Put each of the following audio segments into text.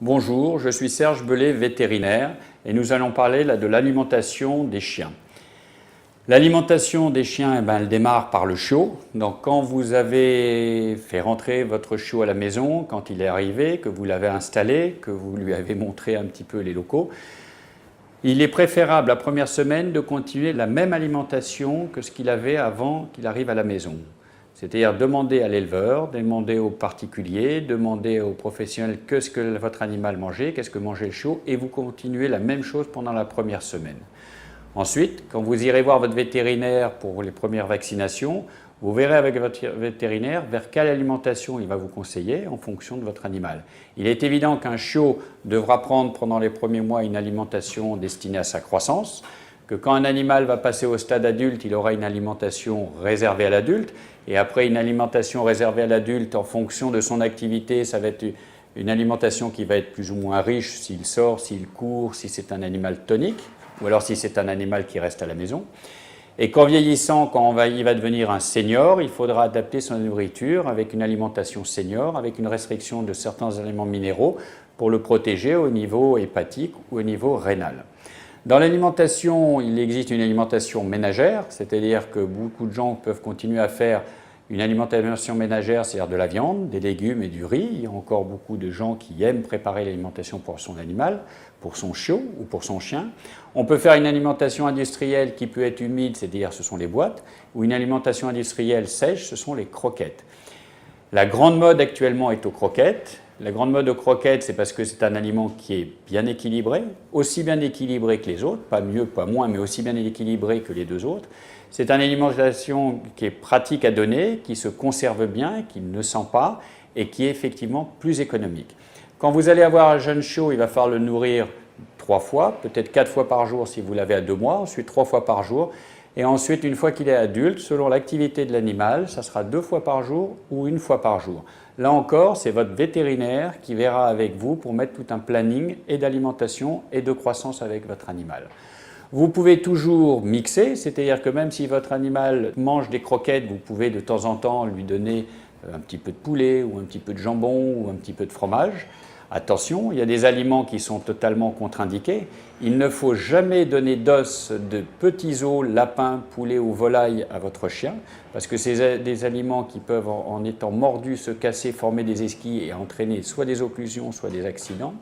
Bonjour, je suis Serge Bellet, vétérinaire, et nous allons parler là, de l'alimentation des chiens. L'alimentation des chiens, elle démarre par le chiot. Donc quand vous avez fait rentrer votre chiot à la maison, quand il est arrivé, que vous l'avez installé, que vous lui avez montré un petit peu les locaux, il est préférable la première semaine de continuer la même alimentation que ce qu'il avait avant qu'il arrive à la maison. C'est-à-dire demander à l'éleveur, demander aux particuliers, demander aux professionnels ce que votre animal mangeait, qu'est-ce que mangeait le chiot, et vous continuez la même chose pendant la première semaine. Ensuite, quand vous irez voir votre vétérinaire pour les premières vaccinations, vous verrez avec votre vétérinaire vers quelle alimentation il va vous conseiller en fonction de votre animal. Il est évident qu'un chiot devra prendre pendant les premiers mois une alimentation destinée à sa croissance, que quand un animal va passer au stade adulte, il aura une alimentation réservée à l'adulte, et après une alimentation réservée à l'adulte en fonction de son activité, ça va être une alimentation qui va être plus ou moins riche s'il sort, s'il court, si c'est un animal tonique, ou alors si c'est un animal qui reste à la maison. Et qu'en vieillissant, quand il va devenir un senior, il faudra adapter son nourriture avec une alimentation senior, avec une restriction de certains éléments minéraux pour le protéger au niveau hépatique ou au niveau rénal. Dans l'alimentation, il existe une alimentation ménagère, c'est-à-dire que beaucoup de gens peuvent continuer à faire une alimentation ménagère, c'est-à-dire de la viande, des légumes et du riz. Il y a encore beaucoup de gens qui aiment préparer l'alimentation pour son animal, pour son chiot ou pour son chien. On peut faire une alimentation industrielle qui peut être humide, c'est-à-dire ce sont les boîtes, ou une alimentation industrielle sèche, ce sont les croquettes. La grande mode actuellement est aux croquettes. La grande mode aux croquettes, c'est parce que c'est un aliment qui est bien équilibré, aussi bien équilibré que les autres, pas mieux, pas moins, mais aussi bien équilibré que les deux autres. C'est une alimentation qui est pratique à donner, qui se conserve bien, qui ne sent pas et qui est effectivement plus économique. Quand vous allez avoir un jeune chiot, il va falloir le nourrir 3 fois, peut-être 4 fois par jour si vous l'avez à 2 mois, ensuite 3 fois par jour. Et ensuite, une fois qu'il est adulte, selon l'activité de l'animal, ça sera 2 fois par jour ou 1 fois par jour. Là encore, c'est votre vétérinaire qui verra avec vous pour mettre tout un planning et d'alimentation et de croissance avec votre animal. Vous pouvez toujours mixer, c'est-à-dire que même si votre animal mange des croquettes, vous pouvez de temps en temps lui donner un petit peu de poulet ou un petit peu de jambon ou un petit peu de fromage. Attention, il y a des aliments qui sont totalement contre-indiqués. Il ne faut jamais donner d'os de petits os, lapins, poulets ou volailles à votre chien, parce que c'est des aliments qui peuvent, en étant mordus, se casser, former des esquilles et entraîner soit des occlusions, soit des accidents.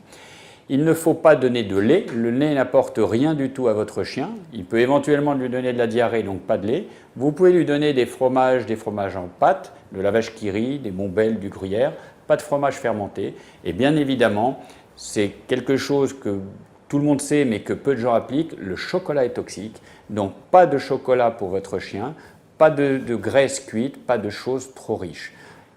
Il ne faut pas donner de lait. Le lait n'apporte rien du tout à votre chien. Il peut éventuellement lui donner de la diarrhée, donc pas de lait. Vous pouvez lui donner des fromages en pâte, de la vache qui rit, des Montbel, du gruyère, pas de fromage fermenté. Et bien évidemment, c'est quelque chose que tout le monde sait mais que peu de gens appliquent, le chocolat est toxique. Donc pas de chocolat pour votre chien, pas de graisse cuite, pas de choses trop riches.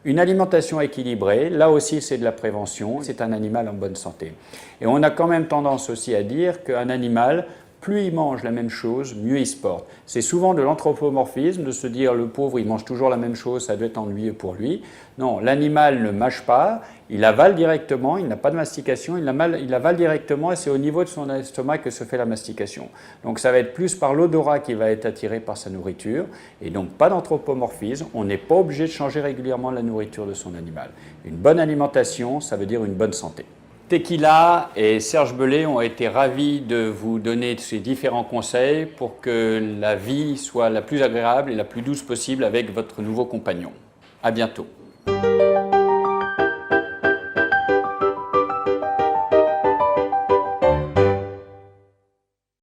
Une alimentation équilibrée, là aussi c'est de la prévention, c'est un animal en bonne santé. Et on a quand même tendance aussi à dire qu'un animal, plus il mange la même chose, mieux il se porte. C'est souvent de l'anthropomorphisme de se dire le pauvre il mange toujours la même chose, ça doit être ennuyeux pour lui. Non, l'animal ne mâche pas, il avale directement, il n'a pas de mastication, il avale directement et c'est au niveau de son estomac que se fait la mastication. Donc ça va être plus par l'odorat qu'il va être attiré par sa nourriture et donc pas d'anthropomorphisme, on n'est pas obligé de changer régulièrement la nourriture de son animal. Une bonne alimentation, ça veut dire une bonne santé. Tequila et Serge Bellet ont été ravis de vous donner ces différents conseils pour que la vie soit la plus agréable et la plus douce possible avec votre nouveau compagnon. À bientôt.